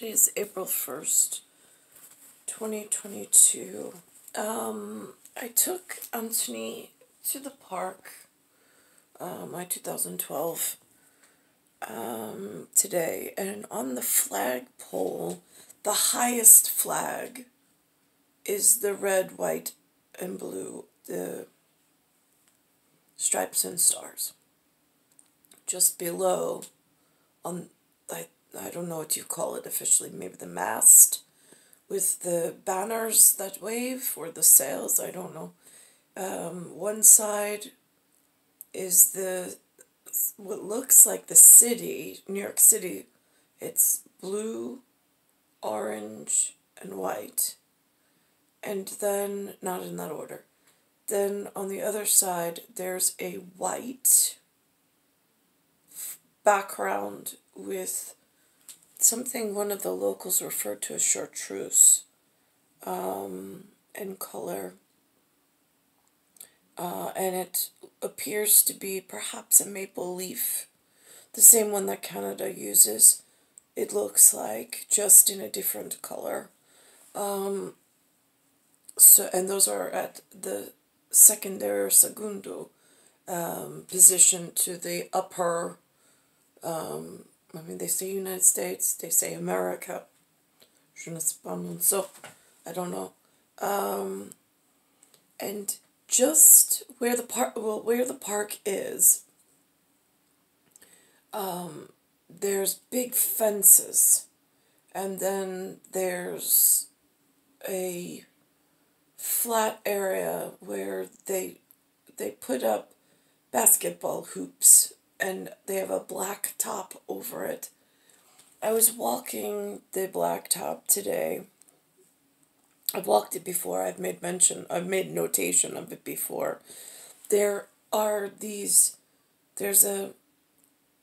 Today is April 1st, 2022. I took Anthony to the park, my 2012, today, and on the flagpole, the highest flag is the red, white, and blue, the stripes and stars. Just below, I don't know what you call it officially, maybe the mast with the banners that wave, or the sails, I don't know. One side is what looks like the city, New York City. It's blue, orange, and white. And then, not in that order, then on the other side there's a white background with something one of the locals referred to as chartreuse in color. And it appears to be perhaps a maple leaf, the same one that Canada uses, it looks like, just in a different color. And those are at the secondary or segundo position to the upper, they say United States, they say America. Je ne sais pas mon so, I don't know. And just where the park is, there's big fences, and then there's a flat area where they put up basketball hoops, and they have a black top over it. I was walking the black top today. I've walked it before. I've made notation of it before. There's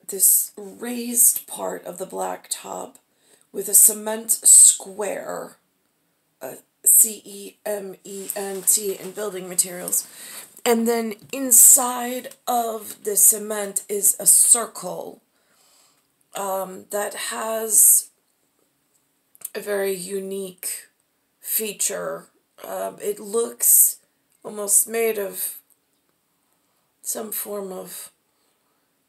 this raised part of the black top with a cement square, CEMENT in building materials. And then inside of the cement is a circle that has a very unique feature. It looks almost made of some form of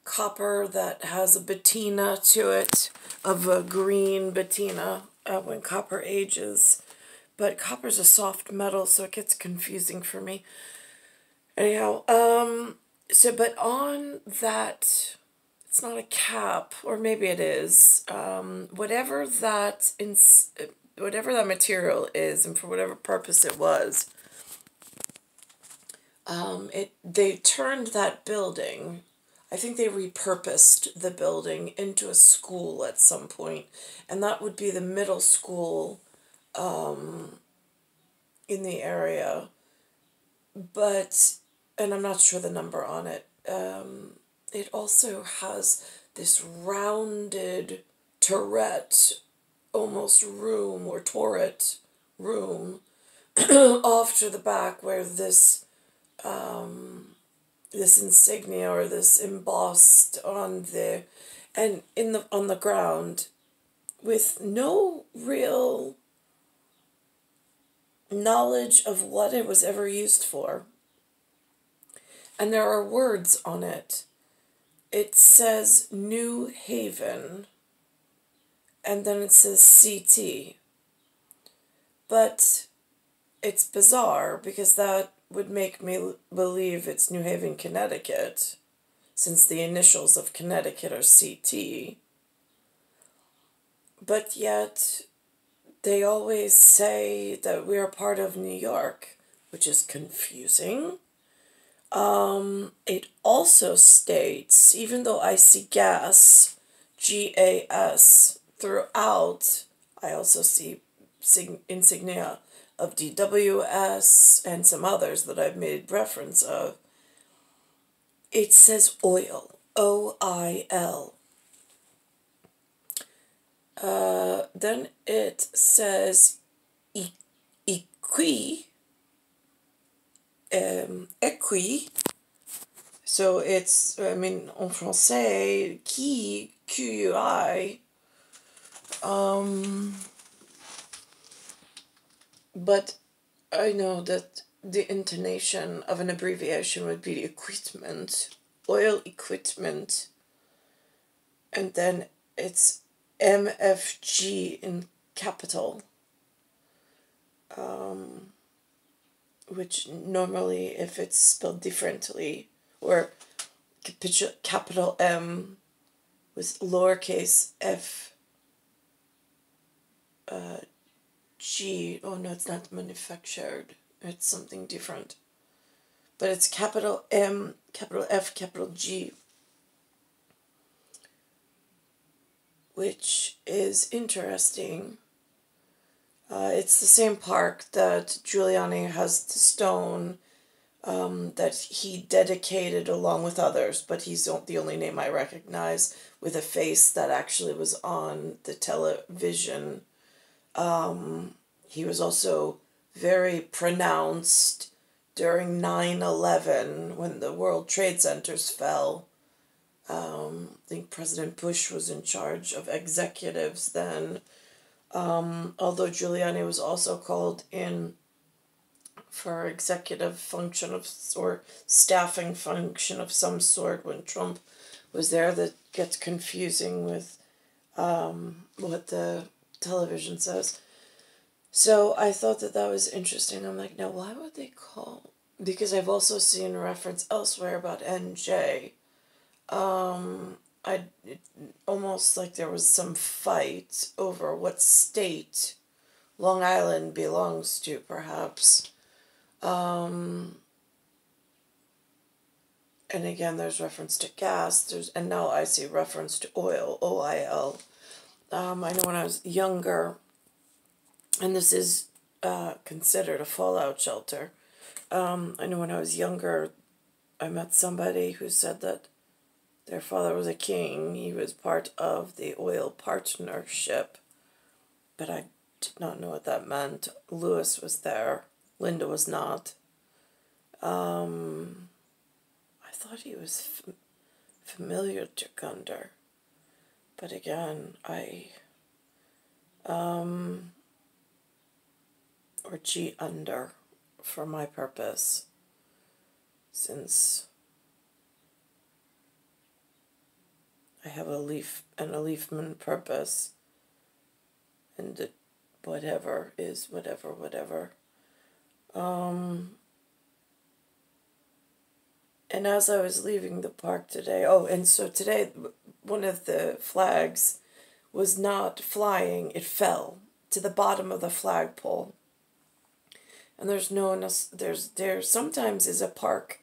copper that has a patina to it, of a green patina when copper ages. But copper's a soft metal, so it gets confusing for me. Anyhow, but on that, it's not a cap, or maybe it is, whatever that material is, and for whatever purpose it was, they turned that building, I think they repurposed the building into a school at some point, and that would be the middle school in the area. But, and I'm not sure the number on it, it also has this rounded turret, almost room, or turret room, off to the back where this insignia, or this embossed on the ground, with no real knowledge of what it was ever used for. And there are words on it. It says New Haven, and then it says CT. But it's bizarre, because that would make me believe it's New Haven, Connecticut, since the initials of Connecticut are CT. But yet, they always say that we are part of New York, which is confusing. It also states, even though I see gas, GAS, throughout, I also see insignia of DWS and some others that I've made reference of. It says oil, OIL. Then it says equi, so it's, en français, qui, QUI, But I know that the intonation of an abbreviation would be equipment, oil equipment, and then it's MFG in capital, which normally, if it's spelled differently, or capital M with lowercase f G. Oh no, it's not manufactured. It's something different. But it's capital M, capital F, capital G, which is interesting. It's the same park that Giuliani has the stone that he dedicated along with others, but he's the only name I recognize with a face that actually was on the television. He was also very pronounced during 9/11 when the World Trade Centers fell. I think President Bush was in charge of executives then. Although Giuliani was also called in for executive function or staffing function of some sort when Trump was there. That gets confusing with what the television says. So I thought that was interesting. I'm like, now why would they call? Because I've also seen reference elsewhere about NJ. Almost like there was some fight over what state Long Island belongs to, perhaps. And again, there's reference to gas. And now I see reference to oil, OIL. I know when I was younger, and this is considered a fallout shelter. I know when I was younger, I met somebody who said that their father was a king. He was part of the oil partnership, but I did not know what that meant. Lewis was there. Linda was not. I thought he was familiar to Gunder, but again, or G under for my purpose, since I have an Leafman purpose, and the whatever is whatever. And as I was leaving the park today, and so today one of the flags was not flying, it fell to the bottom of the flagpole. And there sometimes is a park,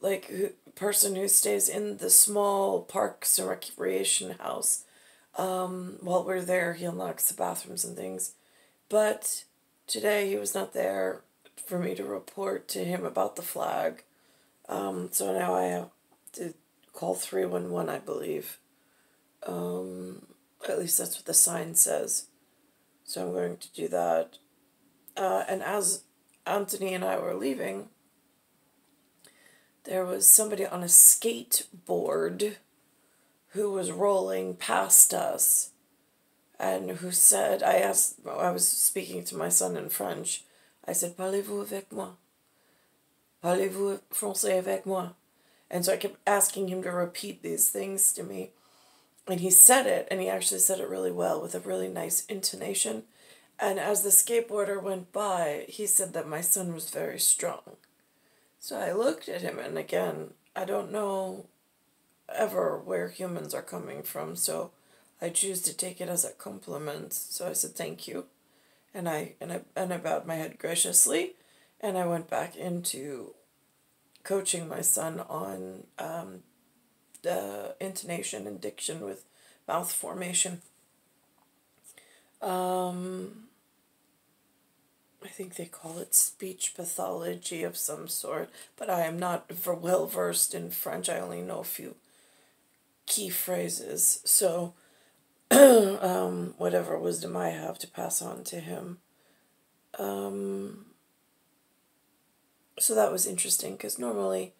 like person who stays in the small parks and recreation house. While we're there, he unlocks the bathrooms and things. But today he was not there for me to report to him about the flag. So now I have to call 311, I believe. At least that's what the sign says. So I'm going to do that. And as Anthony and I were leaving, there was somebody on a skateboard who was rolling past us and who said, I was speaking to my son in French. I said, "Parlez-vous avec moi? Parlez-vous français avec moi?" And so I kept asking him to repeat these things to me. And he said it, and he actually said it really well with a really nice intonation. And as the skateboarder went by, he said that my son was very strong. So I looked at him, and again, I don't know ever where humans are coming from, so I choose to take it as a compliment. So I said thank you, and I bowed my head graciously, and I went back into coaching my son on the intonation and diction with mouth formation. I think they call it speech pathology of some sort, but I am not well versed in French. I only know a few key phrases. So, whatever wisdom I have to pass on to him. So that was interesting, because normally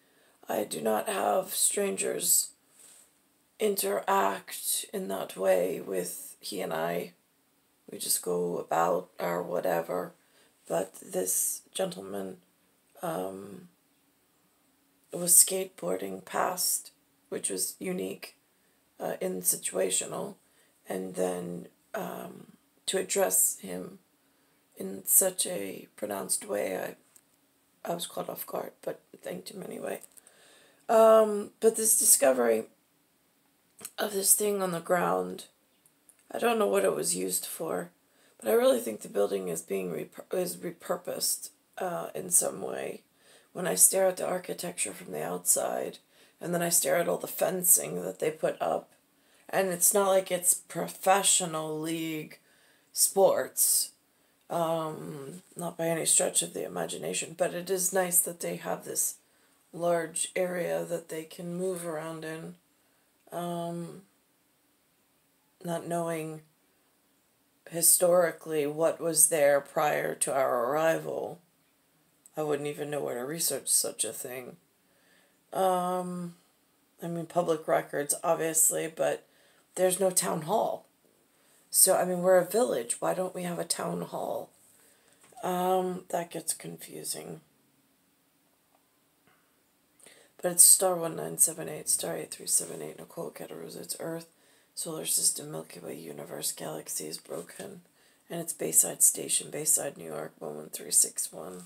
I do not have strangers interact in that way with he and I. We just go about our whatever. But this gentleman was skateboarding past, which was unique in situational, and then to address him in such a pronounced way, I was caught off guard, but thanked him anyway. But this discovery of this thing on the ground, I don't know what it was used for, but I really think the building is being is repurposed in some way. When I stare at the architecture from the outside, and then I stare at all the fencing that they put up, and it's not like it's professional league sports, not by any stretch of the imagination, but it is nice that they have this large area that they can move around in. Not knowing historically what was there prior to our arrival, I wouldn't even know where to research such a thing. I mean, public records, obviously, but there's no town hall. So, I mean, we're a village. Why don't we have a town hall? That gets confusing. But it's star 1978, star 8378, Nicole, Cattaruzza, it's Earth, solar system, Milky Way, universe, galaxy is broken. And it's Bayside Station, Bayside, New York, 11361.